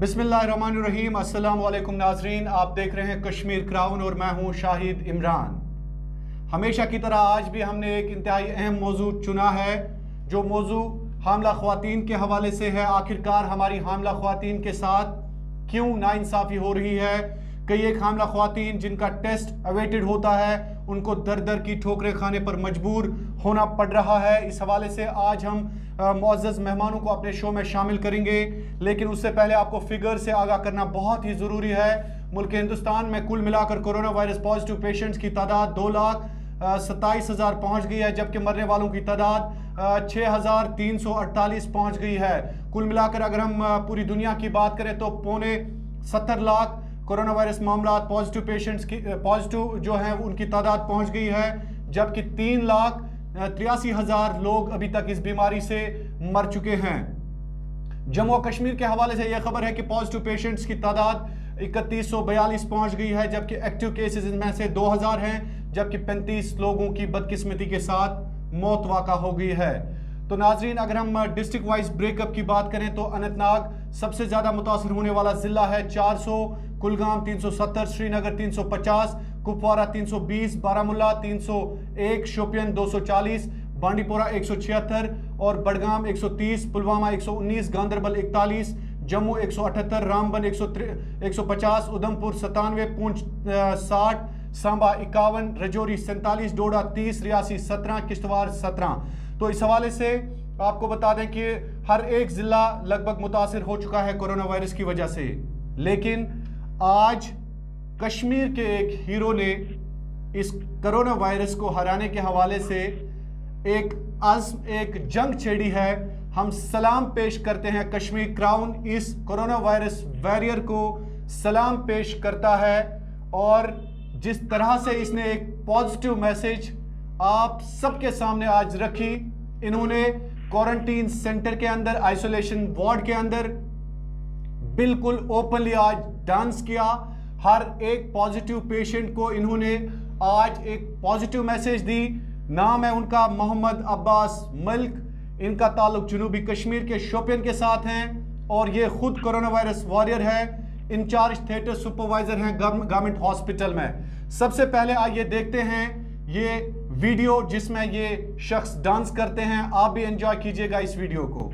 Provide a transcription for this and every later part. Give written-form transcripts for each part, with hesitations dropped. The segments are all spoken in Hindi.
बिस्मिल्लाहिर्रहमानिर्रहीम। अस्सलाम वालेकुम नाजरीन, आप देख रहे हैं कश्मीर क्राउन और मैं हूं शाहिद इमरान। हमेशा की तरह आज भी हमने एक इंतहाई अहम मौजू चुना है, जो मौजू हामला ख्वातीन के हवाले से है। आखिरकार हमारी हामला ख्वातीन के साथ क्यों नाइंसाफ़ी हो रही है। कई एक हामला ख्वातीन जिनका टेस्ट अवेटेड होता है, उनको दर दर की ठोकरें खाने पर मजबूर होना पड़ रहा है। इस हवाले से आज हम मुअज़्ज़ज़ मेहमानों को अपने शो में शामिल करेंगे, लेकिन उससे पहले आपको फिगर से आगाह करना बहुत ही ज़रूरी है। मुल्क हिंदुस्तान में कुल मिलाकर कोरोना वायरस पॉजिटिव पेशेंट्स की तादाद 2,27,000 पहुँच गई है, जबकि मरने वालों की तादाद 6,348 पहुँच गई है। कुल मिलाकर अगर हम पूरी दुनिया की बात करें तो 70 लाख कोरोना वायरस मामला पॉजिटिव पेशेंट्स की पॉजिटिव जो हैं उनकी तादाद पहुंच गई है, जबकि 3,83,000 लोग अभी तक इस बीमारी से मर चुके हैं। जम्मू और कश्मीर के हवाले से यह खबर है कि पॉजिटिव पेशेंट्स की तादाद 3,142 पहुंच गई है, जबकि एक्टिव केसेस इनमें से 2,000 हैं, जबकि 35 लोगों की बदकिस्मती के साथ मौत वाक़ा हो गई है। तो नाजरीन, अगर हम डिस्ट्रिक्ट वाइज ब्रेकअप की बात करें तो अनंतनाग सबसे ज़्यादा मुतासर होने वाला ज़िला है, 400, कुलगाम 370, श्रीनगर 350, कुपवारा 320, बारामुल्ला 301, शोपियन 240, बांडीपोरा 176 और बडगाम 130, पुलवामा 119, गांदरबल 41, जम्मू 178, रामबन 150, उधमपुर 97, पुंछ 60, सांबा 51, रजौरी 47, डोडा 30, रियासी 17, किश्तवाड़ 17। तो इस हवाले से आपको बता दें कि हर एक ज़िला लगभग मुतासिर हो चुका है कोरोना वायरस की वजह से। लेकिन आज कश्मीर के एक हीरो ने इस कोरोना वायरस को हराने के हवाले से एक जंग छेड़ी है। हम सलाम पेश करते हैं, कश्मीर क्राउन इस कोरोना वायरस वॉरियर को सलाम पेश करता है। और जिस तरह से इसने एक पॉजिटिव मैसेज आप सबके सामने आज रखी, इन्होंने क्वारंटीन सेंटर के अंदर, आइसोलेशन वार्ड के अंदर बिल्कुल ओपनली आज डांस किया। हर एक पॉजिटिव पेशेंट को इन्होंने आज एक पॉजिटिव मैसेज दी। नाम है उनका मोहम्मद अब्बास मलिक। इनका ताल्लुक जनूबी कश्मीर के शोपियन के साथ हैं और ये खुद कोरोना वायरस वॉरियर है। इंचार्ज थिएटर सुपरवाइजर हैं गवर्नमेंट हॉस्पिटल में। सबसे पहले आइए देखते हैं ये वीडियो जिसमें ये शख्स डांस करते हैं। आप भी एंजॉय कीजिएगा इस वीडियो को।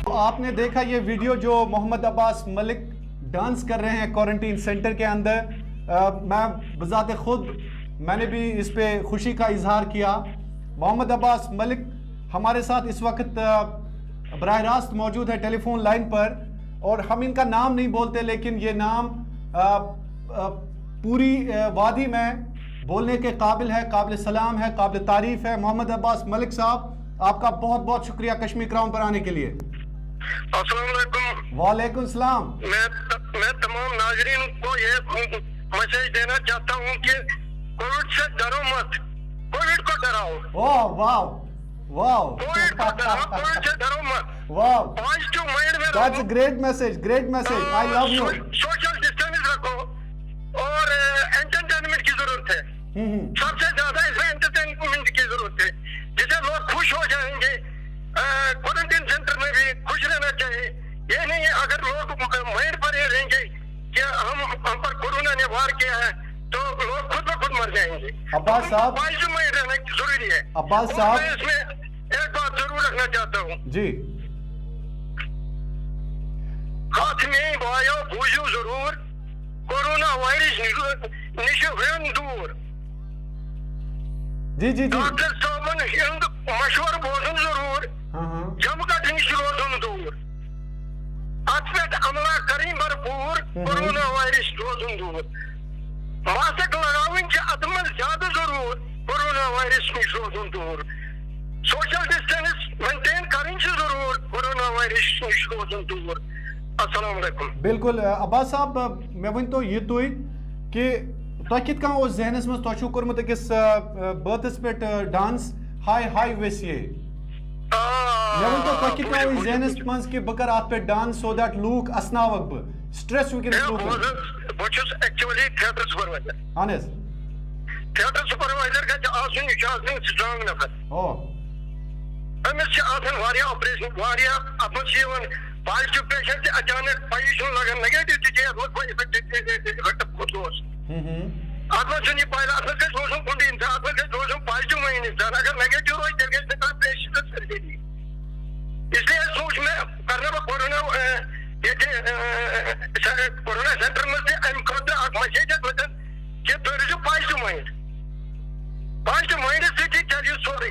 तो आपने देखा ये वीडियो जो मोहम्मद अब्बास मलिक डांस कर रहे हैं क्वारंटीन सेंटर के अंदर। मैं बजाते खुद मैंने भी इस पे खुशी का इजहार किया। मोहम्मद अब्बास मलिक हमारे साथ इस वक्त बराह रास्त मौजूद है टेलीफोन लाइन पर, और हम इनका नाम नहीं बोलते, लेकिन ये नाम पूरी वादी में बोलने के काबिल है, काबिल सलाम है, काबिल तारीफ है। मोहम्मद अब्बास मलिक साहब, आपका बहुत बहुत शुक्रिया कश्मीर क्राउन पर आने के लिए। वालेकुम सलाम। मैं तमाम नाजरीन को ये मैसेज देना चाहता हूँ कि कोविड से डरो मत, कोविड को डराओ। वाह वाह वाह, कोविड को डराओ, कोविड से डरो मत। वाह, पॉजिटिव माइंड में that's a great message, great message. I love you. Social distance रखो और एंटरटेनमेंट की जरूरत है। सबसे ज्यादा इसमें एंटरटेनमेंट की जरूरत है, जिससे लोग खुश हो जाएंगे। क्वारंटीन सेंटर में भी खुश रहना चाहिए। ये नहीं है अगर लोग माइंड पर ये रहेंगे कि हम पर कोरोना ने वार किया है तो लोग खुद ब खुद मर जाएंगे। अब्बास साहब, पॉजिटिव माइंड रहना जरूरी है। अब्बास साहब, मैं इसमें एक बात जरूर रखना चाहता हूँ जी। हाथ में बायो बूझो जरूर, कोरोना वायरस निश दूर। जी जी जी। डॉक्टर साहब हिंद मशवर बोधन जरूर, जम का निश रोधन दूर। अत अमला करी भरपूर, कोरोना वायरस रोधन दूर। मास्क लगावन अदमन ज्यादा जरूर, कोरोना वायरस निश रोधन दूर। सोशल डिस्टेंस मेंटेन करें जरूर, कोरोना वायरस निश रोधन दूर। अस्सलाम वालेकुम। बिल्कुल अब्बास साहब मैं वन तो ये तुई कि तुह कित कन ओस जहनस मज तुह कोर्मुत अकिस बर्थस पे डांस हाय हाय वेसिए मैं वन तो तुह कित कन ओस जहनस मज कि बह कर अत पे डांस सो दैट लूक असनावक बह स्ट्रेस वुनकस लूक बह छुस एक्चुअली थिएटर सुपरवाइजर अहन थिएटर सुपरवाइजर गछ आसन यह आसन स्ट्रांग नफर ओ अमिस आसन वारिया ऑपरेशन वारिया अमस पॉजिटिव पेशेंट अचानक पोजिशन लगन नेगेटिव चीजें इफेक्ट खुद आत्मचुनी पहला आत्मकश रोशम कुंडी इंसान आत्मकश रोशम पॉजिटिव में इंसान अगर नेगेटिव हो इधर के सेंटर पेशेंट सर्जरी इसलिए सोच में करने में कोरोना ये कोरोना सेंटर में से एम करते आग मैसेज मतलब कि तो जो पॉजिटिव माइंड से टेल यू सॉरी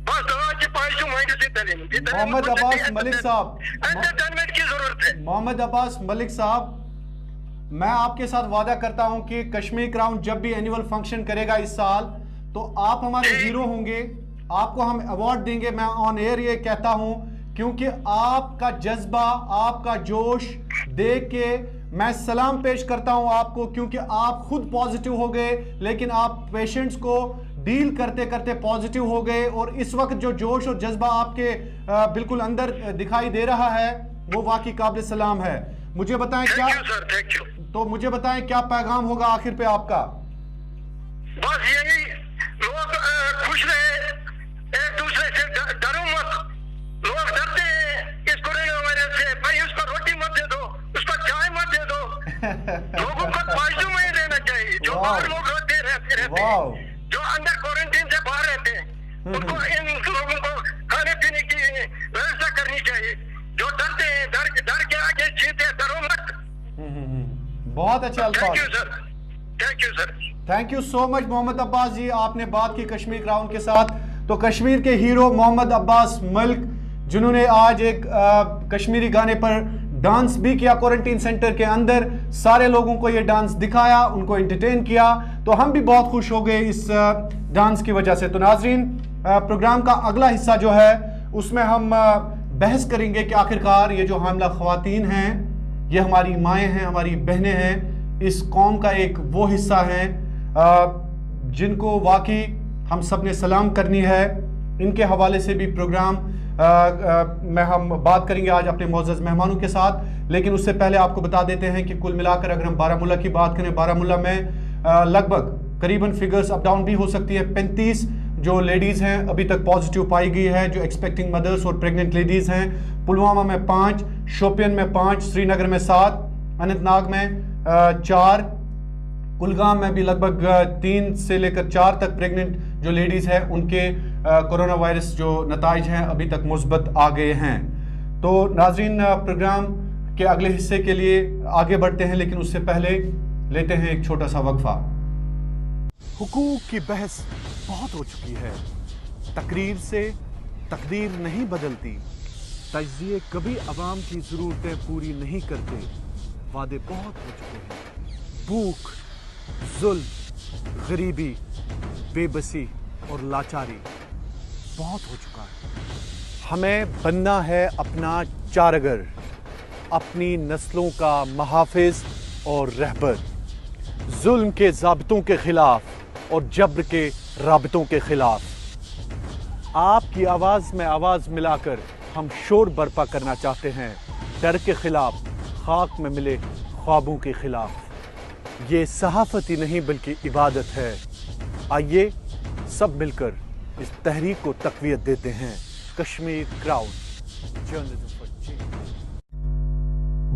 बस दवा की पॉजिटिव माइंड से टेलिंग मोहम्मद अब्बास मलिक साहब एंटरटेनमेंट की जरूरत है। मोहम्मद अब्बास मलिक साहब मैं आपके साथ वादा करता हूं कि कश्मीर क्राउन जब भी एनुअल फंक्शन करेगा इस साल तो आप हमारे हीरो होंगे, आपको हम अवार्ड देंगे। मैं ऑन एयर ये कहता हूं क्योंकि आपका जज्बा आपका जोश देख के मैं सलाम पेश करता हूं आपको, क्योंकि आप खुद पॉजिटिव हो गए लेकिन आप पेशेंट्स को डील करते करते पॉजिटिव हो गए और इस वक्त जो जोश और जज्बा आपके बिल्कुल अंदर दिखाई दे रहा है वो वाकई काबिल सलाम है। मुझे बताएं क्या तो मुझे बताएं क्या पैगाम होगा आखिर पे आपका? बस यही लोग खुश रहे, एक दूसरे से डरो मत। लोग डरते हैं इस कोरोना वायरस से, भाई उसको रोटी मत दे दो, उसको चाय मत दे दो। लोगों को पॉजिटिव में देना चाहिए। जो बाहर लोग रहते हैं, जो अंदर क्वारंटीन से बाहर रहते हैं, उनको इन लोगों को खाने पीने की व्यवस्था करनी चाहिए। जो डरते हैं डर के आगे जीते, डरो मत। बहुत अच्छा अल्फाज। Thank you sir, thank you sir, thank you so much Mohammad Abbas ji, आपने बात की कश्मीर क्राउन के साथ। तो कश्मीर के हीरो मोहम्मद अब्बास मलिक जिन्होंने आज एक कश्मीरी गाने पर डांस भी किया क्वारंटीन सेंटर के अंदर, सारे लोगों को ये डांस दिखाया, उनको एंटरटेन किया, तो हम भी बहुत खुश हो गए इस डांस की वजह से। तो नाजरीन प्रोग्राम का अगला हिस्सा जो है उसमें हम बहस करेंगे कि आखिरकार ये जो हामिला ख्वातीन हैं ये हमारी माएँ हैं, हमारी बहनें हैं, इस कौम का एक वो हिस्सा हैं जिनको वाकई हम सब ने सलाम करनी है। इनके हवाले से भी प्रोग्राम में हम बात करेंगे आज अपने मोअज़्ज़ज़ मेहमानों के साथ। लेकिन उससे पहले आपको बता देते हैं कि कुल मिलाकर अगर हम बारामूला की बात करें, बारामूला में लगभग करीबन फिगर्स अप डाउन भी हो सकती है। 35 जो लेडीज़ हैं अभी तक पॉजिटिव पाई गई है, जो एक्सपेक्टिंग मदर्स और प्रेग्नेंट लेडीज़ हैं। पुलवामा में 5, शोपियन में 5, श्रीनगर में 7, अनंतनाग में 4, कुलगाम में भी लगभग 3 से लेकर 4 तक प्रेग्नेंट जो लेडीज़ हैं उनके कोरोना वायरस जो नताइज हैं अभी तक मुस्बत आ गए हैं। तो नाज़रीन प्रोग्राम के अगले हिस्से के लिए आगे बढ़ते हैं, लेकिन उससे पहले लेते हैं एक छोटा सा वक्फा। हुकूक की बहस बहुत हो चुकी है, तकरीर से तकदीर नहीं बदलती, तज्जिए कभी अवाम की ज़रूरतें पूरी नहीं करते, वादे बहुत हो चुके हैं। भूख, जुल्म, गरीबी, बेबसी और लाचारी बहुत हो चुका है। हमें बनना है अपना चारगर, अपनी नस्लों का मुहाफिज और रहबर, जुल्म के ज़ाब्तों के खिलाफ और जब्र के राबतों के खिलाफ। आपकी आवाज़ में आवाज़ मिलाकर हम शोर बर्पा करना चाहते हैं, डर के खिलाफ, खाक में मिले ख्वाबों के खिलाफ। ये सहाफ़त ही नहीं बल्कि इबादत है। आइए सब मिलकर इस तहरीक को तक़वियत देते हैं। Kashmir Crown, journalism for change.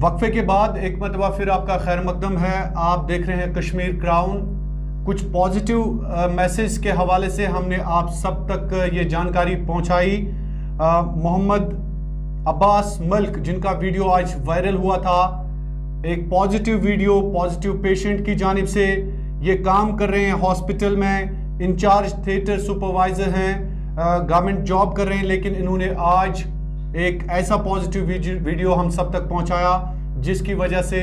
वक्फे के बाद एक मरतबा फिर आपका खैर मकदम है। आप देख रहे हैं कश्मीर क्राउन। कुछ पॉजिटिव मैसेज के हवाले से हमने आप सब तक ये जानकारी पहुंचाई। मोहम्मद अब्बास मलिक जिनका वीडियो आज वायरल हुआ था, एक पॉजिटिव वीडियो, पॉजिटिव पेशेंट की जानिब से ये काम कर रहे हैं, हॉस्पिटल में इंचार्ज थिएटर सुपरवाइज़र हैं, गवर्नमेंट जॉब कर रहे हैं, लेकिन इन्होंने आज एक ऐसा पॉजिटिव वीडियो हम सब तक पहुंचाया जिसकी वजह से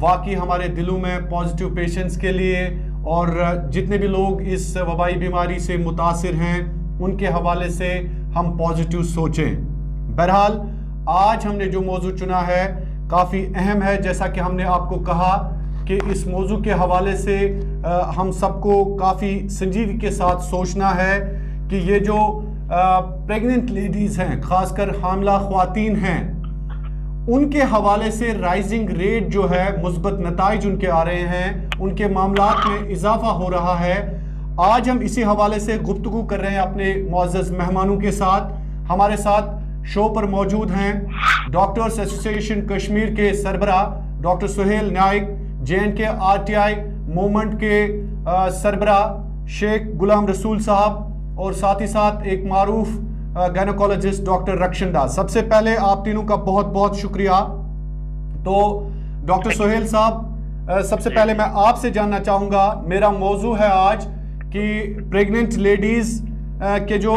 वाकई हमारे दिलों में पॉजिटिव पेशेंट्स के लिए और जितने भी लोग इस वबाई बीमारी से मुतासिर हैं उनके हवाले से हम पॉजिटिव सोचें। बहरहाल आज हमने जो मौजू चुना है काफ़ी अहम है। जैसा कि हमने आपको कहा कि इस मौजू के हवाले से हम सबको काफ़ी संजीदगी के साथ सोचना है कि ये जो प्रेग्नेंट लेडीज़ हैं, ख़ासकर हामला ख़वातीन हैं, उनके हवाले से राइजिंग रेट जो है, मुस्बत नताइज उनके आ रहे हैं, उनके मामलात में इजाफा हो रहा है। आज हम इसी हवाले से गुफ्तगू कर रहे हैं अपने मुअज़्ज़ज़ मेहमानों के साथ। हमारे साथ शो पर मौजूद हैं डॉक्टर्स एसोसिएशन कश्मीर के सरबरा doctor Suhail Naik, JNK RTI movement के सरबरा शेख गुलाम रसूल साहब, और साथ ही साथ एक मारूफ गायनोकोलॉजिस्ट डॉक्टर रक्षन दास। सबसे पहले आप तीनों का बहुत बहुत शुक्रिया। तो डॉक्टर सुहेल साहब, सबसे पहले मैं आपसे जानना चाहूँगा, मेरा मौजू है आज कि प्रेग्नेंट लेडीज़ के जो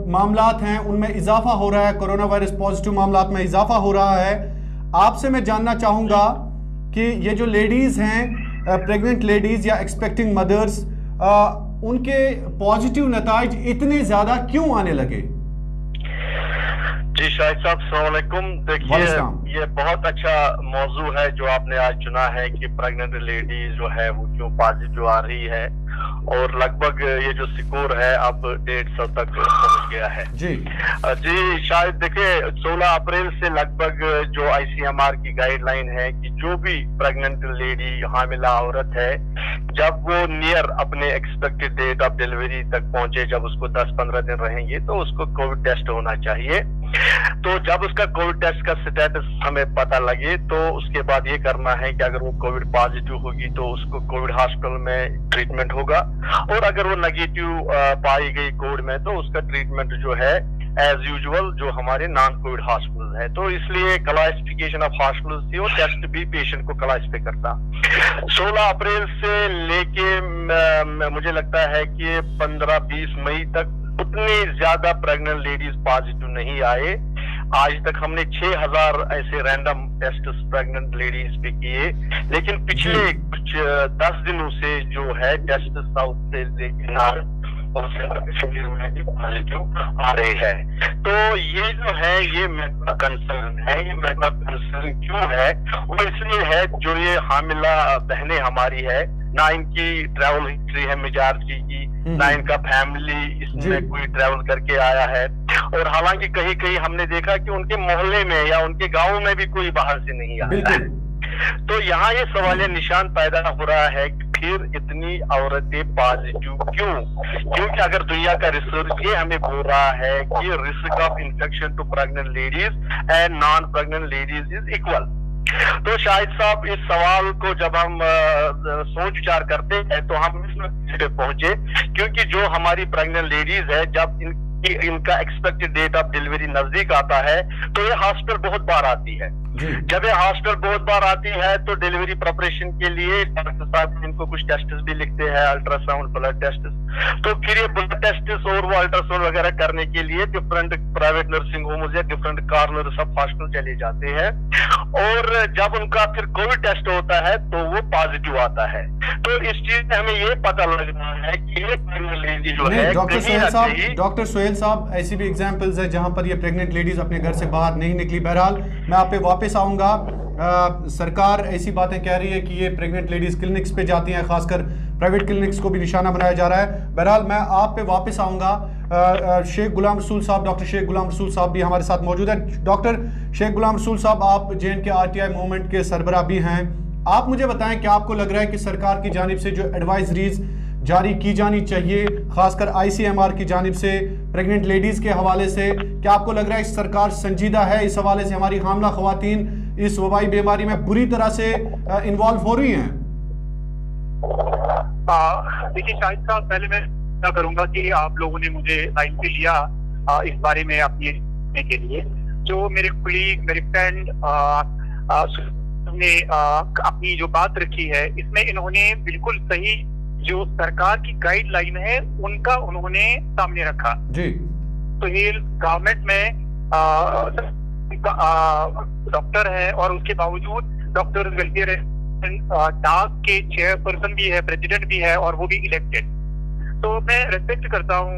मामलात हैं उनमें इजाफा हो रहा है, कोरोना वायरस पॉजिटिव मामलात में इजाफा हो रहा है। आपसे मैं जानना चाहूँगा कि ये जो लेडीज़ हैं, प्रेग्नेंट लेडीज़ या एक्सपेक्टिंग मदर्स, उनके पॉजिटिव नताइज इतने ज़्यादा क्यों आने लगे? जी शाहिद साहब, अस्सलाम वालेकुम। देखिए, ये बहुत अच्छा मौजू है जो आपने आज चुना है कि प्रेग्नेंट लेडीज जो है वो क्यों पॉजिटिव आ रही है, और लगभग ये जो स्कोर है अब 150 तक पहुंच गया है। जी शायद देखिए, 16 अप्रैल से लगभग जो ICMR की गाइडलाइन है कि जो भी प्रेग्नेंट लेडी, हामिला औरत है, जब वो नियर अपने एक्सपेक्टेड डेट ऑफ डिलीवरी तक पहुंचे, जब उसको 10-15 दिन रहेंगे, तो उसको कोविड टेस्ट होना चाहिए। तो जब उसका कोविड टेस्ट का स्टेटस हमें पता लगे, तो उसके बाद ये करना है कि अगर वो कोविड पॉजिटिव होगी तो उसको कोविड हॉस्पिटल में ट्रीटमेंट होगा, और अगर वो नेगेटिव पाई गई कोविड में तो उसका ट्रीटमेंट जो है एज यूजुअल जो हमारे नॉन कोविड हॉस्पिटल है। तो इसलिए क्लासिफिकेशन ऑफ हॉस्पिटल थी, और टेस्ट भी पेशेंट को क्लासिफाई करता। 16 अप्रैल से लेके मुझे लगता है कि 15-20 मई तक उतनी ज्यादा प्रेग्नेंट लेडीज पॉजिटिव नहीं आए। आज तक हमने 6000 ऐसे रैंडम टेस्ट प्रेग्नेंट लेडीज पे किए, लेकिन पिछले कुछ 10 दिनों से जो है टेस्ट साउथ से लेके नॉर्थ और कश्मीर में भी पॉजिटिव आ रहे हैं। तो ये जो है ये मेरा कंसर्न है। ये मेरा कंसर्न क्यों है? वो इसलिए है, जो ये हामिला बहनें हमारी है, ना इनकी ट्रैवल हिस्ट्री है मिजाज की, ना इनका फैमिली इसमें कोई ट्रैवल करके आया है, और हालांकि कहीं कहीं हमने देखा कि उनके मोहल्ले में या उनके गांव में भी कोई बाहर से नहीं आया है। तो यहाँ ये सवाल निशान पैदा हो रहा है कि फिर इतनी औरतें पॉजिटिव क्यों? क्योंकि अगर दुनिया का रिसर्च ये हमें बोल रहा है कि risk of infection to pregnant ladies and non pregnant ladies is equal. तो शाहिद साहब, इस सवाल को जब हम सोच विचार करते हैं तो हम इस पे पहुंचे, क्योंकि जो हमारी प्रेग्नेंट लेडीज है, जब इनका एक्सपेक्टेड डेट ऑफ डिलीवरी नजदीक आता है तो ये हॉस्पिटल बहुत बार आती है। जब ये हॉस्पिटल बहुत बार आती है तो डिलीवरी प्रिपरेशन के लिए डॉक्टर साहब इनको कुछ टेस्ट भी लिखते हैं, अल्ट्रासाउंड, ब्लड टेस्ट। तो फिर ये ब्लड टेस्ट और वो अल्ट्रासाउंड वगैरह करने के लिए डिफरेंट प्राइवेट नर्सिंग होम्स या डिफरेंट कॉर्नर्स ऑफ हॉस्पिटल चले जाते हैं, और जब उनका फिर कोविड टेस्ट होता है तो वो पॉजिटिव आता है। तो इस चीज में हमें ये पता लगना है कि ये प्रेग्नेंट जो है, डॉक्टर सुहेल साहब, ऐसी भी एग्जांपल्स है जहां पर ये प्रेग्नेंट लेडीज अपने घर से बाहर नहीं निकली। बहरहाल मैं आप पे वापस आऊंगा। सरकार ऐसी बातें कह रही है कि ये प्रेग्नेंट लेडीज क्लिनिक्स पे जाती हैं, खासकर प्राइवेट क्लिनिक्स को भी निशाना बनाया जा रहा है। बहरहाल मैं आप पे वापस आऊंगा। शेख गुलाम रसूल साहब, डॉक्टर शेख गुलाम रसूल साहब भी हमारे साथ मौजूद है। डॉक्टर शेख गुलाम रसूल साहब, आप JNK RTI मूवमेंट के सरबराह भी हैं। आप मुझे बताएं कि आपको लग रहा है कि सरकार की जानिब से जो एडवाइजरीज जारी की जानी चाहिए, खासकर ICMR की जानिब से प्रेग्नेंट लेडीज के हवाले से, क्या आपको लग रहा है कि सरकार संजीदा है इस हवाले से? हमारी हामला खवातीन इस वबाई बीमारी में बुरी तरह से इन्वॉल्व हो रही हैं। देखिए शाहिद साहब, पहले मैं क्या करूंगा कि आप लोगों ने मुझे लाइन पे लिया इस बारे में अपने के लिए। जो मेरे कुलीग, मेरे फ्रेंड ने अपनी जो बात रखी है, इसमें इन्होंने बिल्कुल सही जो सरकार की गाइडलाइन है उनका उन्होंने सामने रखा जी। तो ये गवर्नमेंट में डॉक्टर है, और उसके बावजूद डॉक्टर वेलफेयर डाक के चेयरपर्सन भी है, प्रेसिडेंट भी है, और वो भी इलेक्टेड। तो मैं रेस्पेक्ट करता हूँ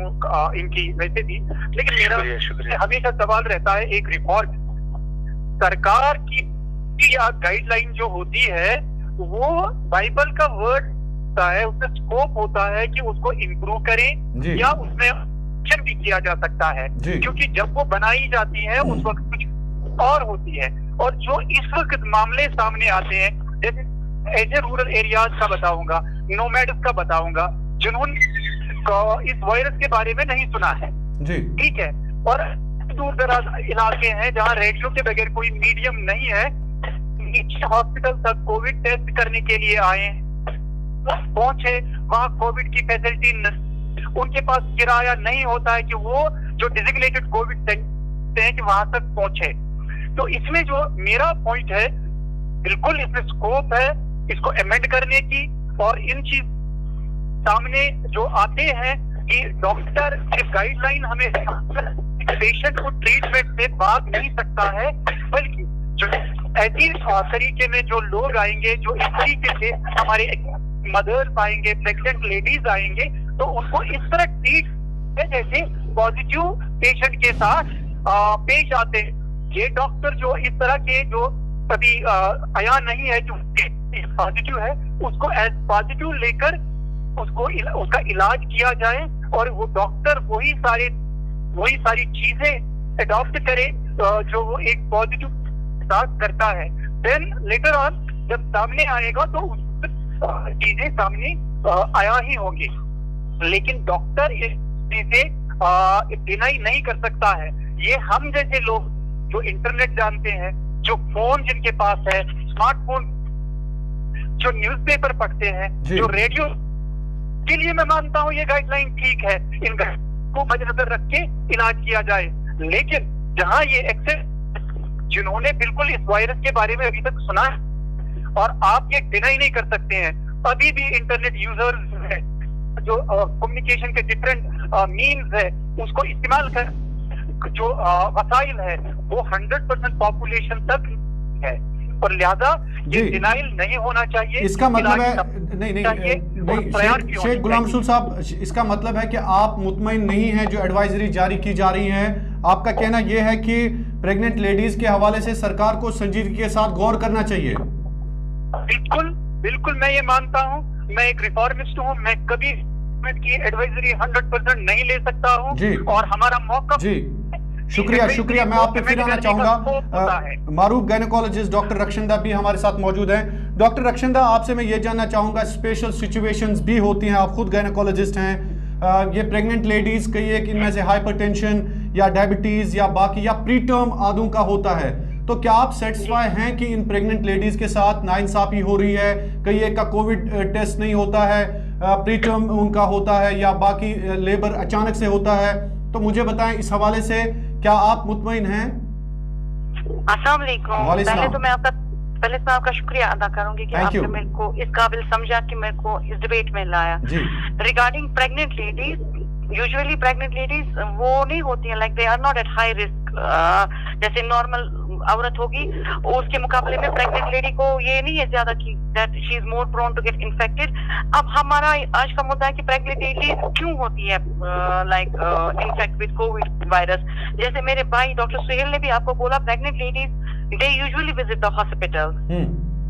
इनकी वैसे भी, लेकिन मेरा हमेशा सवाल रहता है एक रिफॉर्म। सरकार की कि गाइडलाइन जो होती है वो बाइबल का वर्ड होता है, उसमें स्कोप होता है कि उसको इम्प्रूव करें या उसमें एक्शन भी किया जा सकता है, क्योंकि जब वो बनाई जाती है उस वक्त कुछ और होती है। और जो इस वक्त मामले सामने आते हैं, जैसे ऐसे रूरल एरियाज का बताऊंगा, नोमैड्स का बताऊंगा, जिन्होंने इस वायरस के बारे में नहीं सुना है, ठीक है, और दूर दराज इलाके हैं जहाँ रेडियो के बगैर कोई मीडियम नहीं है, नीचे हॉस्पिटल तक कोविड टेस्ट करने के लिए आए, पहुंचे, वहाँ कोविड की फैसिलिटी उनके पास किराया नहीं होता है कि वो जो डेजिग्नेटेड कोविड सेंटर है कि वहां तक पहुंचे। तो इसमें जो मेरा पॉइंट है, बिल्कुल इसमें स्कोप है इसको अमेंड करने की, और इन चीज सामने जो आते हैं कि डॉक्टर सिर्फ गाइडलाइन हमें पेशेंट को ट्रीटमेंट से भाग नहीं सकता है, बल्कि जो ऐसी तरीके में जो लोग आएंगे, जो इस तरीके से हमारे मदर्स आएंगे, प्रेग्नेंट लेडीज आएंगे, तो उनको इस तरह ट्रीट जैसे पॉजिटिव पेशेंट के साथ पेश आते हैं। ये डॉक्टर जो इस तरह के जो कभी आया नहीं है, जो पॉजिटिव है, उसको एज पॉजिटिव लेकर उसको उसका इलाज किया जाए, और वो डॉक्टर वही सारी चीजें अडॉप्ट करे जो वो एक पॉजिटिव साथ करता है। देन लेटर ऑन जब सामने आएगा तो चीजें सामने आया ही होंगी, लेकिन डॉक्टर इस चीजें डिनाई नहीं कर सकता है। ये हम जैसे लोग जो इंटरनेट जानते हैं, जो फोन जिनके पास है, स्मार्टफोन, जो न्यूज़पेपर पढ़ते हैं, जो रेडियो, के लिए मैं मानता हूँ ये गाइडलाइन ठीक है, इन को मद्देनजर रख के इलाज किया जाए। लेकिन जहाँ ये एक्सेस जिन्होंने बिल्कुल इस वायरस के बारे में अभी तक सुना है, और आप ये डिनाई नहीं कर सकते हैं, अभी भी इंटरनेट यूजर्स है, जो कम्युनिकेशन के डिफरेंट मीन्स है, उसको इस्तेमाल कर जो वसाइल है वो 100% पॉपुलेशन तक है, और लिहाजा ये डिनाइल नहीं होना चाहिए। इसका मतलब है नहीं शेख गुलाम रसूल साहब, इसका मतलब है कि आप मुतमईन नहीं हैं जो एडवाइजरी जारी की जा रही है। आपका कहना यह है कि प्रेग्नेंट लेडीज के हवाले से सरकार को संजीदगी के साथ गौर करना चाहिए। बिल्कुल मैं ये मानता हूँ, मैं एक रिफॉर्मिस्ट हूँ, मैं कभी की एडवाइजरी 100% नहीं ले सकता हूँ, और हमारा मौका। शुक्रिया। मैं आप पे फिर आना चाहूंगा। मारूफ गायनेकोलॉजिस्ट डॉक्टर रक्षंदा भी हमारे साथ मौजूद हैं। डॉक्टर रक्षंदा, आपसे मैं ये जानना चाहूंगा, स्पेशल सिचुएशंस भी होती हैं, आप खुद गायनेकोलॉजिस्ट हैं, ये प्रेग्नेंट लेडीज कहिए कि इनमें से हाइपरटेंशन या डायबिटीज या बाकी या प्री टर्म आदों का होता है, तो क्या आप सेटिस्फाई हैं कि इन प्रेग्नेंट लेडीज के साथ नाइंसाफी हो रही है? कई एक का कोविड टेस्ट नहीं होता है, प्री टर्म उनका होता है, या बाकी लेबर अचानक से होता है, तो मुझे बताएं इस हवाले से क्या आप मुतमईन हैं? अस्सलाम वालेकुम। पहले तो आपका शुक्रिया अदा करूंगी कि आपने मेरे को इस काबिल समझा कि मेरे को इस डिबेट में लाया। Regarding pregnant ladies, usually pregnant ladies वो नहीं होती हैं, like they are not at high risk, जैसे नॉर्मल औरत होगी उसके मुकाबले में प्रेग्नेंट लेडी को ये नहीं है ज्यादा कि that she is more prone to get infected. अब हमारा आज का मुद्दा है कि प्रेग्नेंट लेडी क्यों होती है like infect with Covid virus. जैसे मेरे भाई डॉक्टर सुहेल ने भी आपको बोला, pregnant ladies they usually visit the hospital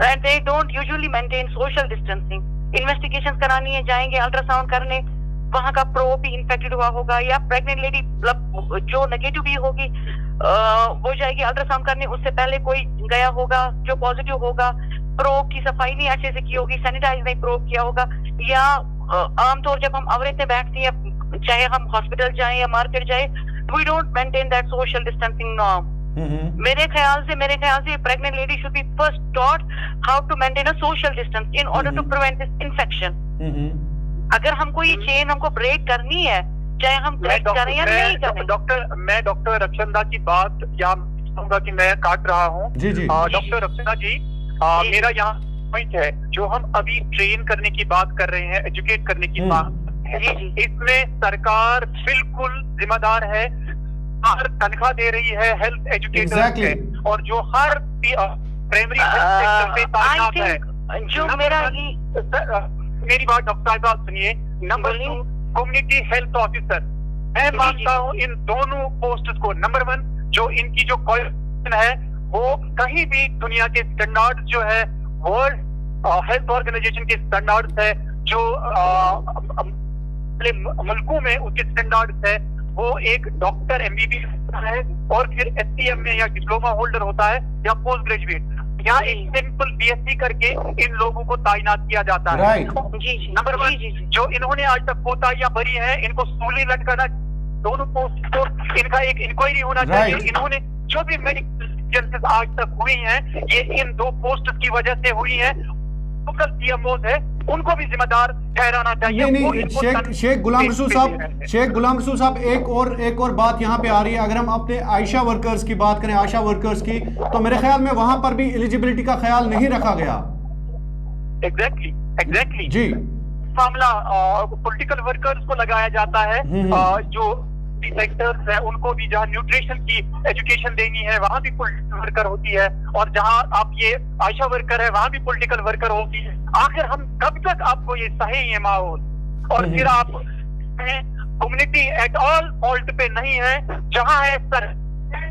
and they don't usually maintain social distancing. Investigation करानी है, जाएंगे अल्ट्रासाउंड करने, वहां का प्रोब भी इन्फेक्टेड हुआ होगा, या प्रेग्नेंट लेडी जो नेगेटिव भी होगी वो जाएगी अल्ट्रासाउंड करने, उससे पहले कोई गया होगा जो पॉजिटिव होगा, प्रोब की सफाई नहीं अच्छे से की होगी, सैनिटाइज नहीं प्रोब किया होगा, या आमतौर जब हम औरतें बैठती हैं, चाहे हम हॉस्पिटल जाएं या मार्केट जाएं, we don't maintain that social distancing norm. मेरे ख्याल से pregnant lady should be first taught how to maintain a social distance in order to prevent this infection. अगर हमको ये चेन हमको ब्रेक करनी है, चाहे हम टेस्ट करें या नहीं करें। मैं डॉक्टर रक्षंदा की बात या कहूंगा कि मैं काट रहा हूँ। डॉक्टर रक्षंदा जी, मेरा यहाँ पॉइंट है, जो हम अभी ट्रेन करने की बात कर रहे हैं, एजुकेट करने की बात है, इसमें सरकार बिल्कुल जिम्मेदार है, हर तनख्वाह दे रही है हेल्थ एजुकेटर और जो हर प्राइमरी हेल्थ सेक्टर पे तैनात है। जो मेरी बात डॉक्टर साहब सुनिए। नंबर 2 कम्युनिटी हेल्थ ऑफिसर, मैं मानता हूँ इन दोनों पोस्ट को। नंबर 1 जो इनकी जो क्वालिफिकेशन है वो कहीं भी दुनिया के स्टैंडर्ड जो है, वर्ल्ड हेल्थ ऑर्गेनाइजेशन के स्टैंडर्ड्स है, जो मुल्कों में उसके स्टैंडर्ड्स है, वो एक डॉक्टर MBBS है और फिर STM में या डिप्लोमा होल्डर होता है या पोस्ट ग्रेजुएट। यहाँ एक सिंपल BSc करके इन लोगों को तैनात किया जाता है। नंबर 1, जो इन्होंने आज तक कोताहियां भरी है, इनको सूली लटकाना, दोनों पोस्ट को इनका एक इंक्वायरी होना चाहिए। इन्होंने जो भी मेडिकल आज तक हुई है, ये इन 2 पोस्ट की वजह से हुई है। लोकल CMOs है, उनको भी जिम्मेदार ठहराना चाहिए। नहीं, शेख गुलाम रसूल साहब, एक और बात यहाँ पे आ रही है। अगर हम अपने आयशा वर्कर्स की बात करें, आशा वर्कर्स की, तो मेरे ख्याल में वहां पर भी एलिजिबिलिटी का ख्याल नहीं रखा गया। एग्जैक्टली जी, मामला पॉलिटिकल वर्कर्स को लगाया जाता है। जो सेक्टर्स है उनको भी, जहाँ न्यूट्रिशन की एजुकेशन देनी है वहां भी पॉलिटिकल वर्कर होती है, और जहाँ आप ये आशा वर्कर है वहां भी पॉलिटिकल वर्कर होती है। आखिर हम कब तक आपको ये सही है माहौल, और फिर आप कम्युनिटी एट ऑल फॉल्ट पे नहीं है, जहाँ है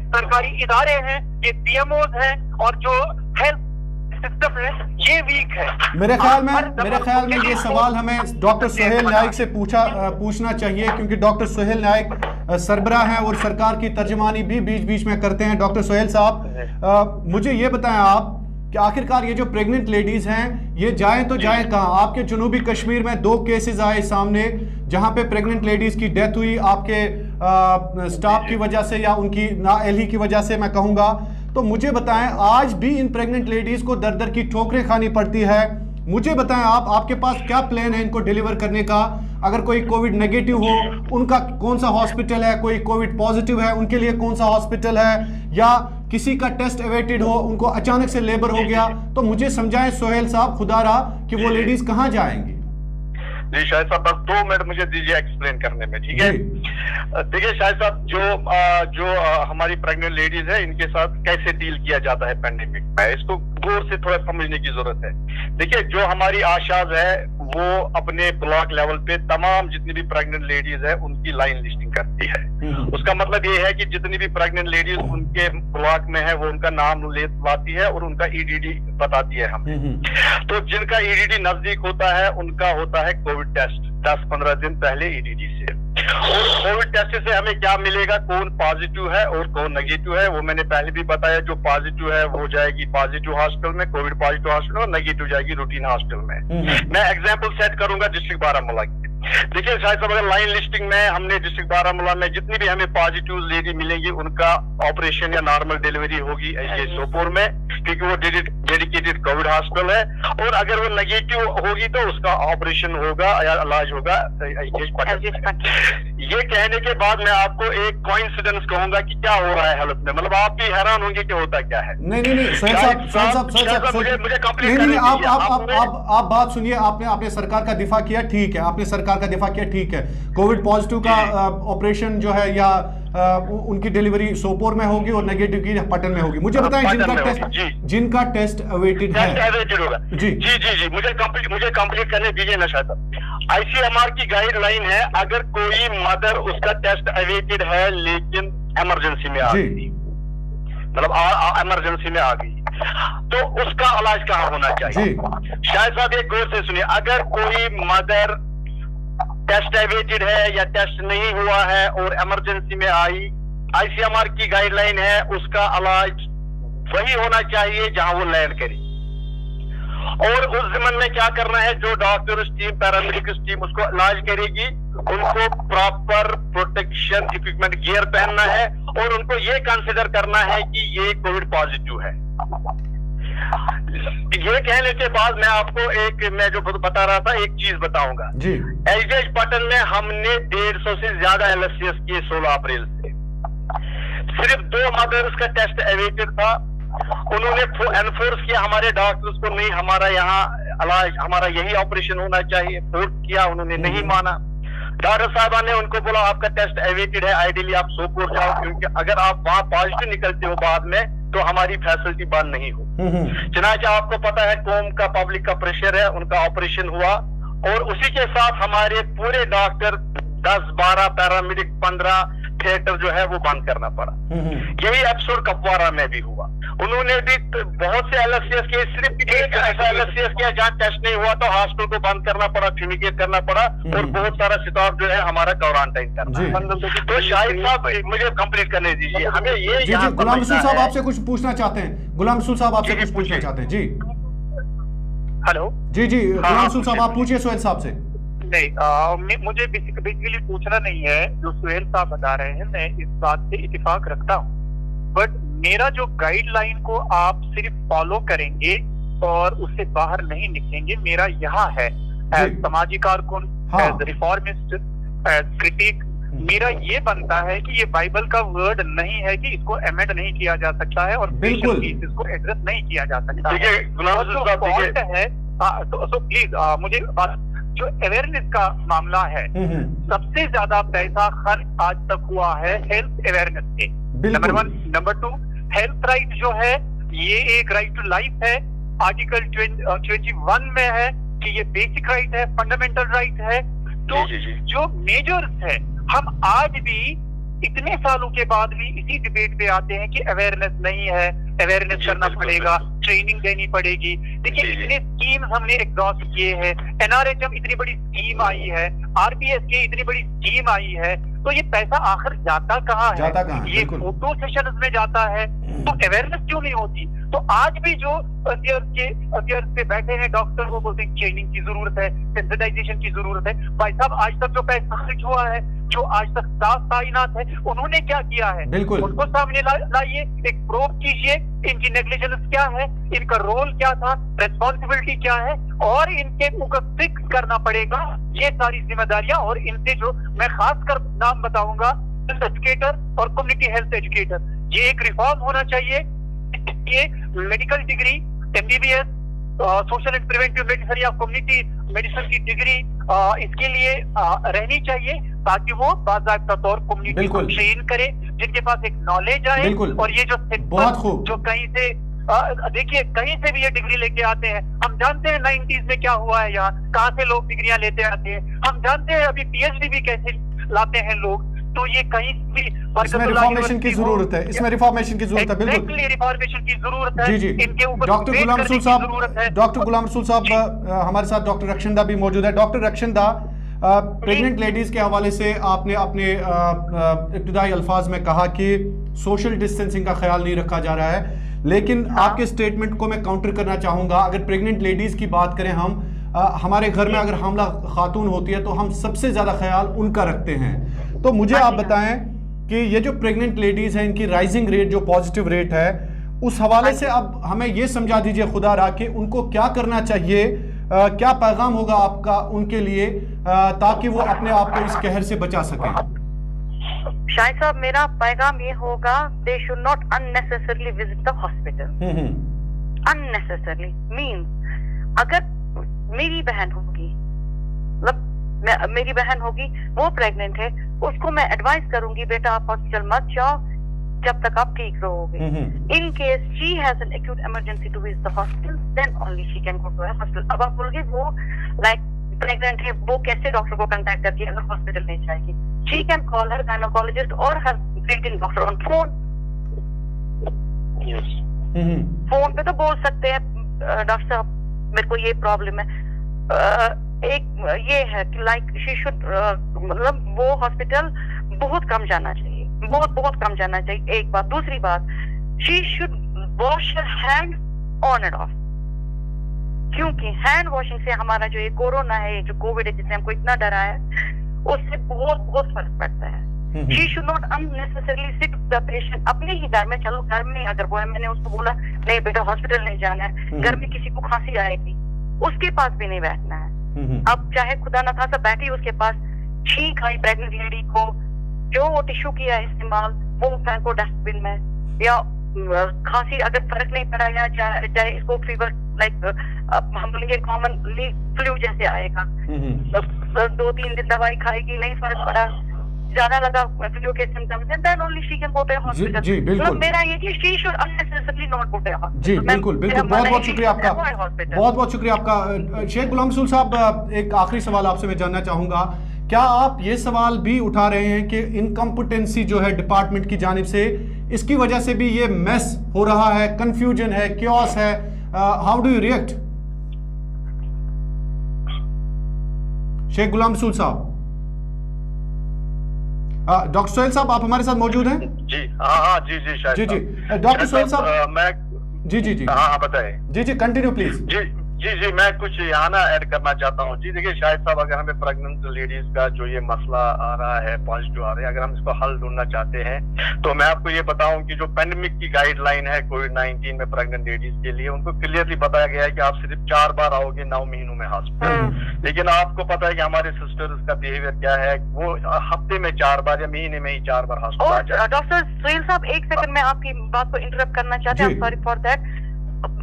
सरकारी इदारे हैं, ये CMOs हैं, और जो हेल्थ सिस्टम है ये वीक है। मेरे ख्याल में ये सवाल हमें डॉक्टर सुहेल नाइक से पूछना चाहिए, क्योंकि डॉक्टर सुहेल नाइक सरबराह हैं और सरकार की तर्जमानी भी बीच बीच में करते हैं। डॉक्टर सुहेल साहब, मुझे ये बताएं आप कि आखिरकार ये जो प्रेग्नेंट लेडीज हैं, ये जाएं तो जाएं कहाँ? आपके जनूबी कश्मीर में 2 केसेस आए सामने, जहां पे प्रेग्नेंट लेडीज की डेथ हुई आपके स्टाफ की वजह से या उनकी नाअहली की वजह से, मैं कहूँगा। तो मुझे बताएं, आज भी इन प्रेग्नेंट लेडीज को दर दर की ठोकरें खानी पड़ती है। मुझे बताएं आपके पास क्या प्लान है इनको डिलीवर करने का? अगर कोई कोविड नेगेटिव हो, उनका कौन सा हॉस्पिटल है? कोई कोविड पॉजिटिव है, उनके लिए कौन सा हॉस्पिटल है? या किसी का टेस्ट अवेटेड हो, उनको अचानक से लेबर हो गया, तो मुझे समझाएं सुहेल साहब खुदारा कि वो लेडीज कहाँ जाएंगी। जी शाहिद साहब, बस 2 मिनट मुझे दीजिए एक्सप्लेन करने में, ठीक है? देखिए शाहिद साहब, जो हमारी प्रेग्नेंट लेडीज है, इनके साथ कैसे डील किया जाता है पेंडेमिक में, इसको गौर से थोड़ा समझने की जरूरत है। देखिए, जो हमारी आशाज है वो अपने ब्लॉक लेवल पे तमाम जितनी भी प्रेग्नेंट लेडीज है उनकी लाइन लिस्टिंग करती है। उसका मतलब ये है कि जितनी भी प्रेग्नेंट लेडीज उनके ब्लॉक में है वो उनका नाम लाती है और उनका EDD बताती है हमें। तो जिनका EDD नजदीक होता है उनका होता है कोविड टेस्ट 10-15 दिन पहले EDD से। और कोविड टेस्ट से हमें क्या मिलेगा, कौन पॉजिटिव है और कौन नेगेटिव है, वो मैंने पहले भी बताया। जो पॉजिटिव है वो जाएगी पॉजिटिव हॉस्पिटल में, कोविड पॉजिटिव हॉस्पिटल, और नेगेटिव जाएगी रूटीन हॉस्पिटल में। मैं एग्जांपल सेट करूंगा डिस्ट्रिक्ट बारामूला की। देखिए शायद साहब, अगर लाइन लिस्टिंग में हमने डिस्ट्रिक्ट बारामूला में जितनी भी हमें पॉजिटिव लेडी मिलेंगी उनका ऑपरेशन या नॉर्मल डिलीवरी होगी सोपोर में, क्योंकि वो डेडिकेटेड कोविड हॉस्पिटल है। और अगर वो नेगेटिव होगी तो उसका ऑपरेशन होगा या इलाज होगा ये कहने के बाद मैं आपको एक कोइंसिडेंस कहूंगा कि क्या हो रहा है हेल्थ में, मतलब आप भी हैरान होंगे कि होता क्या है। नहीं मुझे कंप्लीट नहीं, आप बात सुनिए। आपने सरकार का दिफा किया, ठीक है, आपने सरकार का दिफा किया, ठीक है। कोविड पॉजिटिव का ऑपरेशन जो है या उनकी डिलीवरी सोपोर में होगी और नेगेटिव की पटन में होगी। मुझे बताएं जिनका टेस्ट अवेटेड है जी मुझे कंप्लीट करने दीजिए ना। शायद ICMR की गाइडलाइन है, अगर कोई मदर उसका टेस्ट अवेटेड है लेकिन इमरजेंसी में आ गई, मतलब इमरजेंसी में आ गई, तो उसका इलाज कहाँ होना चाहिए? शायद साहब एक गौर से सुनिए, अगर कोई मदर टेस्ट अवेटेड है या टेस्ट नहीं हुआ है और इमरजेंसी में आई, ICMR की गाइडलाइन है उसका इलाज वही होना चाहिए जहां वो लैंड करे। और उस जमन में क्या करना है, जो डॉक्टर टीम, पैरामेडिकल टीम उसको इलाज करेगी, उनको प्रॉपर प्रोटेक्शन इक्विपमेंट गियर पहनना है और उनको ये कंसिडर करना है कि ये कोविड पॉजिटिव है। ये कहने के बाद मैं आपको मैं जो बता रहा था एक चीज बताऊंगा जी। एच पटन में हमने 150 से ज्यादा LSCS किए 16 अप्रैल से। सिर्फ 2 मदर्स का टेस्ट अवेटेड था, उन्होंने एनफोर्स किया हमारे डॉक्टर्स को, नहीं हमारा यहाँ इलाज, हमारा यही ऑपरेशन होना चाहिए, फोर्स किया, उन्होंने नहीं माना। डॉक्टर साहबा ने उनको बोला आपका टेस्ट अवेटेड है, आइडियली आप सोपोर जाओ, क्योंकि अगर आप वहां पॉजिटिव निकलते हो बाद में तो हमारी फैसिलिटी बंद नहीं हो। चुनाच आपको पता है कौम का, पब्लिक का प्रेशर है, उनका ऑपरेशन हुआ और उसी के साथ हमारे पूरे डॉक्टर 10-12 पैरामेडिक 15 थिएटर जो है वो बंद करना पड़ा। यही एपिसोड कपवारा में भी हुआ। उन्होंने भी बहुत से LSCS के, सिर्फ एक ऐसा LSCS किया जहाँ टेस्ट नहीं हुआ तो हॉस्पिटल को बंद करना पड़ा, फ्यूमिगेट करना पड़ा और बहुत सारा स्टाफ जो है हमारा क्वारंटाइन करना। तो शाहिद साहब मुझे कंप्लीट करने दीजिए, हमें ये जी गुलाम रसूल साहब आपसे कुछ पूछना चाहते हैं। गुलाम रसूल साहब आपसे कुछ पूछना चाहते हैं। जी हेलो। जी गुलाम रसूल साहब आप पूछिए सुहेल साहब से। नहीं, मुझे बेसिकली पूछना नहीं है जो सुहेल साहब बता रहे हैं, मैं इस बात से इत्तेफाक रखता हूँ। बट मेरा जो गाइडलाइन को आप सिर्फ फॉलो करेंगे और उससे बाहर नहीं निकलेंगे, मेरा यहाँ है एज समाजी कारकुन, एज रिफॉर्मिस्ट, एज क्रिटिक, मेरा ये बनता है कि ये बाइबल का वर्ड नहीं है कि इसको अमेंड नहीं किया जा सकता है और बिल्कुल इसको एड्रेस नहीं किया जा सकता है। तो प्लीज मुझे जो अवेयरनेस का मामला है, सबसे ज्यादा पैसा खर्च आज तक हुआ है हेल्थ अवेयरनेस पे, नंबर 1। नंबर 2, हेल्थ राइट जो है ये एक राइट टू लाइफ है, आर्टिकल 21 में है कि ये बेसिक राइट है, फंडामेंटल राइट है। तो जो मेजर्स है, हम आज भी इतने सालों के बाद भी इसी डिबेट पे आते हैं कि अवेयरनेस नहीं है, अवेयरनेस करना पड़ेगा, ट्रेनिंग देनी पड़ेगी। देखिए इतने स्कीम्स हमने एग्जॉस्ट किए हैं, NRHM इतनी बड़ी स्कीम आई है, RPSK इतनी बड़ी स्कीम आई है, तो ये पैसा आखिर जाता कहाँ है? ये फोटो सेशन में जाता है, तो अवेयरनेस क्यों नहीं होती? तो आज भी जो अफेयर्स पे बैठे हैं डॉक्टर वो बोलते हैं ट्रेनिंग की जरूरत है, सेंसिटाइजेशन की जरूरत है। भाई साहब आज तक जो पैसा खर्च हुआ है, जो आज तक स्टाफ तैनात है, उन्होंने क्या किया है? उनको सामने लाइए, एक प्रूव कीजिए इनकी नेग्लिजेंस क्या है, इनका रोल क्या था, रेस्पॉन्सिबिलिटी क्या है, और इनके ऊपर फिक्स करना पड़ेगा ये सारी जिम्मेदारियां। और इनसे जो मैं खास कर नाम बताऊंगा, एजुकेटर और कम्युनिटी हेल्थ एजुकेटर, ये एक रिफॉर्म होना चाहिए। ये medical degree, MBBS, social and preventive medicine या कम्युनिटी मेडिसिन की डिग्री इसके लिए रहनी चाहिए, ताकि वो बाकायदा तौर कम्युनिटी को ट्रेन करे, जिनके पास एक नॉलेज आए। और ये जो जो कहीं से देखिए कहीं से भी ये डिग्री लेके आते हैं, हम जानते हैं 90s में क्या हुआ है, यहाँ कहाँ से लोग डिग्रियां लेते आते हैं, हम जानते हैं अभी PhD भी कैसे लाते हैं लोग। तो ये कहीं भी इसमें रिफॉर्मेशन की जरूरत है, इसमें रिफॉर्मेशन की जरूरत है, बिल्कुल रिफॉर्मेशन की जरूरत है। जी इनके ऊपर डॉक्टर गुलाम रसूल साहब हमारे साथ डॉक्टर रक्षनदा भी मौजूद है। डॉक्टर रक्षनदा, प्रेग्नेंट लेडीज के हवाले से आपने अपने इब्तिदाई अल्फाज में कहा कि सोशल डिस्टेंसिंग का ख्याल नहीं रखा जा रहा है, लेकिन आपके स्टेटमेंट को मैं काउंटर करना चाहूंगा। अगर प्रेग्नेंट लेडीज की बात करें, हम हमारे घर में अगर हामला खातून होती है तो हम सबसे ज्यादा ख्याल उनका रखते हैं। तो मुझे आप बताएं कि ये जो प्रेग्नेंट लेडीज हैं, इनकी राइजिंग रेट, जो पॉजिटिव रेट है, उस हवाले से अब हमें ये समझा दीजिए खुदा रहा कि उनको क्या करना चाहिए, क्या पैगाम होगा आपका उनके लिए, ताकि वो अपने आप को इस कहर से बचा सकें। शाहिद साहब, मेरा पैगाम ये होगा, they should not unnecessarily visit the hospital. Unnecessarily means अगर मेरी बहन होगी, मतलब मेरी बहन होगी, वो प्रेग्नेंट है, उसको मैं एडवाइस करूंगी बेटा आप हॉस्पिटल मत जाओ जब तक आप ठीक रहोगे। In case she has an acute emergency to visit the hospital, then only she can go to a hospital. अब आप बोलोगे वो लाइक प्रेग्नेंट है, वो कैसे डॉक्टर को कांटेक्ट करके अगर हॉस्पिटल नहीं जाएगी? She can call her gynaecologist और her pregnant doctor on phone. Phone पे तो बोल सकते हैं डॉक्टर साहब मेरे को ये प्रॉब्लम है। एक ये है कि लाइक शी शुड, मतलब वो हॉस्पिटल बहुत कम जाना चाहिए, बहुत कम जाना चाहिए, एक बात। दूसरी बात, she should wash her hand on end of, क्योंकि हैंड वॉशिंग से हमारा जो ये कोरोना है, जो कोविड है जिससे हमको इतना डरा है, उससे बहुत फर्क पड़ता है। She should not unnecessarily sit the patient अपने ही घर में। चलो घर में अगर वो है, मैंने उसको बोला नहीं बेटा हॉस्पिटल नहीं जाना है, घर में किसी को खांसी आएगी, उसके पास भी नहीं बैठना है। अब चाहे खुदा ना खासा बैठी उसके पास, छींक आई प्रेग्नेंट लेडी को, जो वो टिश्यू किया इस्तेमाल वो फेंको डस्टबिन में, या खांसी अगर फर्क नहीं पड़ा, या चाहे इसको फीवर लाइक हम बोलेंगे कॉमनली फ्लू जैसे आएगा, 2-3 दिन दवाई खाएगी, नहीं फर्क पड़ा, ज्यादा लगा फ्लू के symptoms, then only she can go to hospital. जी बिल्कुल, मेरा ये कि she should unnecessarily not go to hospital. जी बिल्कुल, बहुत शुक्रिया आपका, बहुत शुक्रिया आपका। शेख गुलाम रसूल साहब, एक आखिरी सवाल आपसे मैं जानना चाहूंगा क्या आप ये सवाल भी उठा रहे हैं कि इनकम्पिटेंसी जो है डिपार्टमेंट की जानिब से, इसकी वजह से भी ये मेस हो रहा है, कंफ्यूजन है, क्योस है? How do you react? Sheikh Ghulam Rasool sahab, doctor Sohail साहब आप हमारे साथ मौजूद हैं? जी हाँ जी जी शायद जी डॉक्टर सोहेल साहब मैं जी हाँ बताएं। जी कंटिन्यू प्लीज। जी मैं कुछ यहाँ ना ऐड करना चाहता हूँ। जी देखिए शाहिद साहब, अगर हमें प्रेग्नेंट लेडीज का जो ये मसला आ रहा है, पॉजिटिव आ रहे हैं, अगर हम इसको हल ढूंढना चाहते हैं तो मैं आपको ये बताऊं कि जो पेंडेमिक की गाइडलाइन है कोविड-19 में प्रेग्नेंट लेडीज के लिए, उनको क्लियरली बताया गया है कि आप सिर्फ 4 बार आओगे 9 महीनों में हॉस्पिटल। लेकिन आपको पता है कि हमारे सिस्टर्स का बिहेवियर क्या है, वो हफ्ते में 4 बार या महीने में ही 4 बार हॉस्पिटल आ जाए। डॉक्टर सोहेल साहब एक सेकंड में आपकी बात को इंटरप्ट करना चाहते हैं, सॉरी फॉर दैट।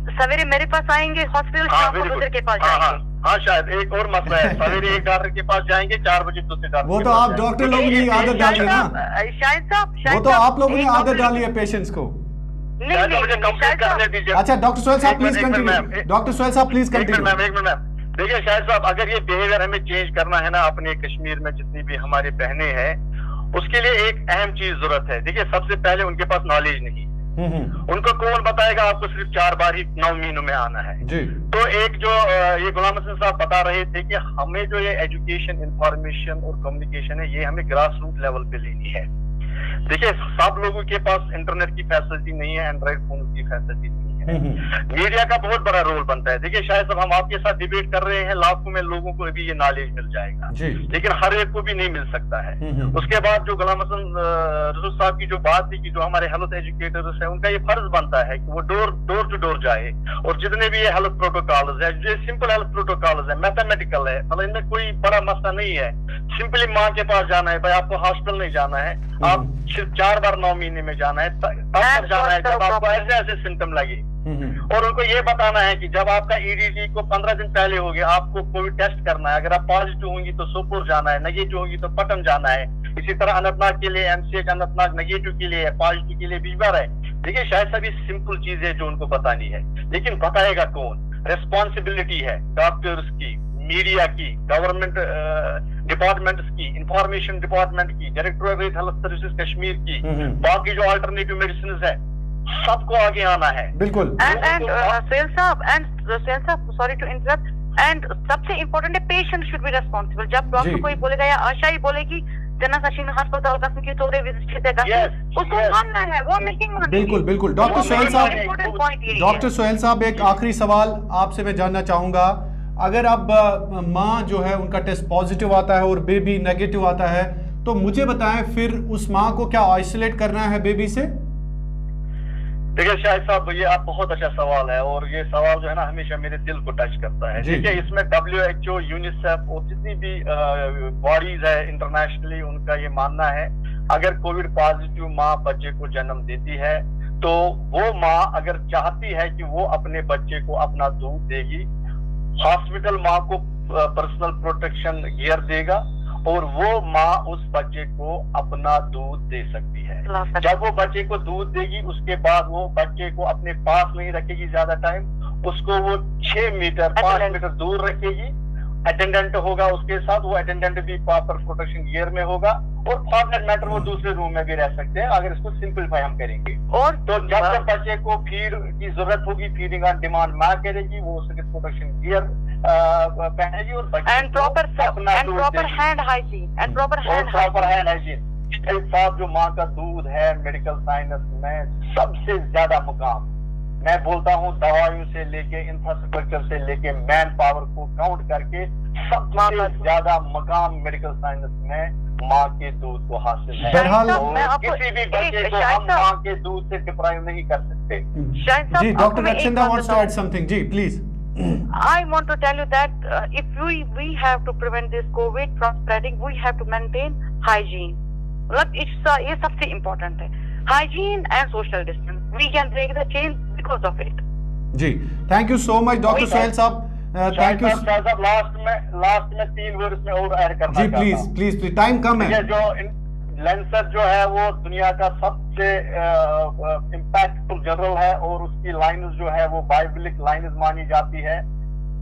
सवेरे मेरे पास आएंगे हॉस्पिटल, शाम को दूसरे के पास जाएंगे। हाँ शायद एक और मसला है, सवेरे एक डॉक्टर के पास जाएंगे, 4 बजे दूसरे डॉक्टर। वो तो आप डॉक्टर लोगों ने आदत डाली है ना, शाहिद साहब, वो तो आप लोगों ने आदत डाली है पेशेंट्स को। अच्छा डॉक्टर सोहेल साहब प्लीज कंटिन्यू। डॉक्टर सोहेल साहब प्लीज कंटिन्यू। एक मिनट मैम, देखिए शाहिद साहब, अगर ये बिहेवियर हमें चेंज करना है ना अपने कश्मीर में जितनी भी हमारी बहनें हैं, उसके लिए एक अहम चीज जरूरत है। देखिए सबसे पहले उनके पास नॉलेज नहीं, उनको कौन बताएगा आपको सिर्फ 4 बार ही 9 महीनों में आना है जी। तो एक जो ये गुलाम हसन साहब बता रहे थे कि हमें जो ये एजुकेशन, इंफॉर्मेशन और कम्युनिकेशन है, ये हमें ग्रास रूट लेवल पे लेनी है। देखिए सब लोगों के पास इंटरनेट की फैसिलिटी नहीं है, एंड्रॉइड फोन की फैसिलिटी नहीं है। मीडिया का बहुत बड़ा रोल बनता है। देखिए शायद हम आपके साथ डिबेट कर रहे हैं, लाखों में लोगों को भी ये नॉलेज मिल जाएगा, लेकिन हर एक को भी नहीं मिल सकता है। उसके बाद जो गुलाम हसन रसूल साहब की जो बात थी कि जो हमारे हेल्थ एजुकेटर्स है, उनका ये फर्ज बनता है कि वो डोर टू डोर जाए, और जितने भी ये हेल्थ प्रोटोकॉल्स है, जो सिंपल हेल्थ प्रोटोकॉल्स है, मैथमेटिकल है, मतलब इनमें कोई बड़ा मसला नहीं है। सिंपली माँ के पास जाना है, भाई आपको हॉस्पिटल नहीं जाना है, आप सिर्फ 4 बार 9 महीने में जाना है, तब जाना है जब आपको ऐसे ऐसे सिम्टम लगे। और उनको ये बताना है कि जब आपका ईडीडी को 15 दिन पहले हो गया, आपको कोविड टेस्ट करना है। अगर आप पॉजिटिव होंगी तो सोपोर जाना है, नेगेटिव होंगी तो पटन जाना है। इसी तरह अनंतनाग के लिए एमसीएच अनंतनाग, नेगेटिव के लिए, पॉजिटिव के लिए बीमार है। देखिए शायद सभी सिंपल चीजें जो उनको बतानी है, लेकिन बताएगा कौन? रिस्पॉन्सिबिलिटी है डॉक्टर्स की, मीडिया की, गवर्नमेंट डिपार्टमेंट्स की, इंफॉर्मेशन डिपार्टमेंट की, डायरेक्टोरेट हेल्थ सर्विसेज कश्मीर की, बाकी जो अल्टरनेटिव मेडिसिन है, सबको आगे आना है। बिल्कुल। सोहेल साहब सॉरी टू इंटरप्ट, एंड सबसे इम्पोर्टेंट है पेशेंट शुड बी रिस्पॉन्सिबल। जब डॉक्टर कोई बोलेगा या आशा ही बोलेगी जनसाशीन अस्पताल का की तोड़े विजिट उसको मानना है, वो नहीं मानना। बिल्कुल डॉक्टर सोहेल साहब एक आखिरी सवाल आपसे मैं जानना चाहूंगा। अगर अब माँ जो है उनका टेस्ट पॉजिटिव आता है और बेबी नेगेटिव आता है, तो मुझे बताएं फिर उस माँ को क्या आइसोलेट करना है बेबी से? देखिए शाहिद साहब, ये आप बहुत अच्छा सवाल है, और ये सवाल जो है ना हमेशा मेरे दिल को टच करता है। देखिए इसमें WHO, यूनिसेफ और जितनी भी बॉडीज है इंटरनेशनली, उनका ये मानना है अगर कोविड पॉजिटिव माँ बच्चे को जन्म देती है तो वो माँ अगर चाहती है कि वो अपने बच्चे को अपना दूध देगी, हॉस्पिटल माँ को पर्सनल प्रोटेक्शन गियर देगा और वो माँ उस बच्चे को अपना दूध दे सकती है। जब वो बच्चे को दूध देगी उसके बाद वो बच्चे को अपने पास नहीं रखेगी ज्यादा टाइम, उसको वो 6 मीटर 5 मीटर दूर रखेगी। अटेंडेंट होगा उसके साथ, वो अटेंडेंट भी प्रॉपर प्रोटेक्शन गियर में होगा, और फॉर दैट मैटर वो दूसरे रूम में भी रह सकते हैं अगर इसको सिंपलीफाई हम करेंगे। और तो जब तक बच्चे को फीड की जरूरत होगी, फीडिंग ऑन डिमांड माँ करेगी, वो उसके प्रोटेक्शन गियर पहनेगी और बच्चे प्रॉपर हैंड हाइजीन। साहब जो माँ का दूध है मेडिकल साइंस में सबसे ज्यादा मुकाम, मैं बोलता हूँ दवाइयों से लेके इंफ्रास्ट्रक्चर से लेके मैन पावर को काउंट करके सबसे ज्यादा मकाम मेडिकल साइंस में माँ के दूध को हासिल है। किसी भी बच्चे को हम माँ के दूध से डिप्राइव नहीं कर सकते। जी doctor Rakhshinda wants to add something. जी please. I want to tell you that if we have to prevent this COVID from spreading, we have to maintain hygiene. मतलब ये सबसे इम्पोर्टेंट है, hygiene and social distance. We can break the chain because of it. जी thank you so much doctor Sohail साहब, थैंक यू। लास्ट में 3 वर्ड्स में और ऐड करना जी प्लीज टाइम कम है। जो लेंसर जो है वो दुनिया का सबसे इम्पैक्टफुल जर्नल है और उसकी लाइन्स जो है वो बाइबलिक लाइन्स मानी जाती है।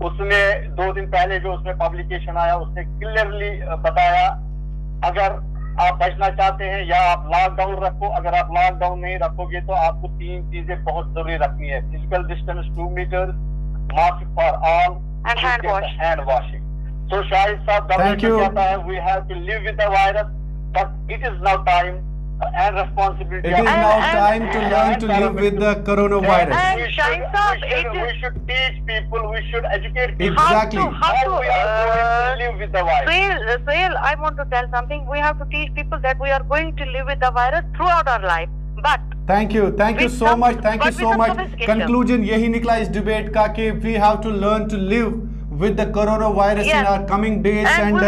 उसमें 2 दिन पहले जो उसमें पब्लिकेशन आया उसने क्लियरली बताया, अगर आप बचना चाहते हैं या आप लॉकडाउन रखो, अगर आप लॉकडाउन नहीं रखोगे तो आपको 3 चीजें बहुत जरूरी रखनी है, physical distance 2 metre, mask for all and hand washing. So Shahid Saab, कहता है we have to live with the virus, but it is now time and responsibility. It is now time to learn to live with the coronavirus. And Shahid Saab, we should teach people, we should educate people. Exactly. How to we are going to live with the virus. Sohail, I want to tell something. We have to teach people that we are going to live with the virus throughout our life. But Thank you so much. Thank you so much. Conclusion यही निकला इस डिबेट का कि we have to learn to live with the coronavirus in our coming days, and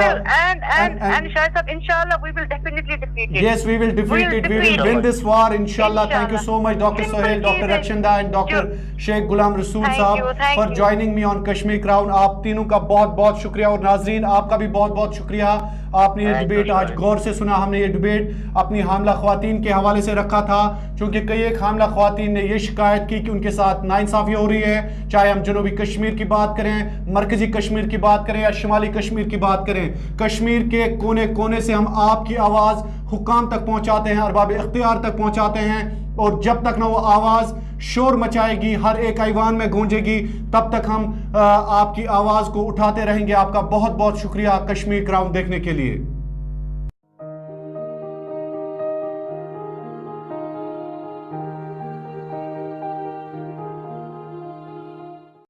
Shahid Saab, inshallah we will definitely defeat it. Yes, we will defeat it. We will win this war, inshallah. Thank you so much, Dr. Sohail, Dr. Rakshanda, and Dr. Sheikh Ghulam Rasool Saab for joining me on Kashmir Crown. आप तीनों का बहुत बहुत शुक्रिया, और नाजरीन आपका भी बहुत बहुत शुक्रिया। आपने ये डिबेट आज गौर से सुना। हमने ये डिबेट अपनी हामला ख्वातीन के हवाले से रखा था, क्योंकि कई एक हामला ख्वातीन ने ये शिकायत की कि उनके साथ नाइंसाफी हो रही है, चाहे हम जनूबी कश्मीर की बात करें, मरकजी कश्मीर की बात करें या शुमाली कश्मीर की बात करें। कश्मीर के कोने कोने से हम आपकी आवाज़ हुकाम तक पहुंचाते हैं, अरबाब इख्तियार तक पहुंचाते हैं, और जब तक ना वो आवाज़ शोर मचाएगी, हर एक ऐवान में गूंजेगी, तब तक हम आपकी आवाज़ को उठाते रहेंगे। आपका बहुत बहुत शुक्रिया कश्मीर क्राउन देखने के लिए।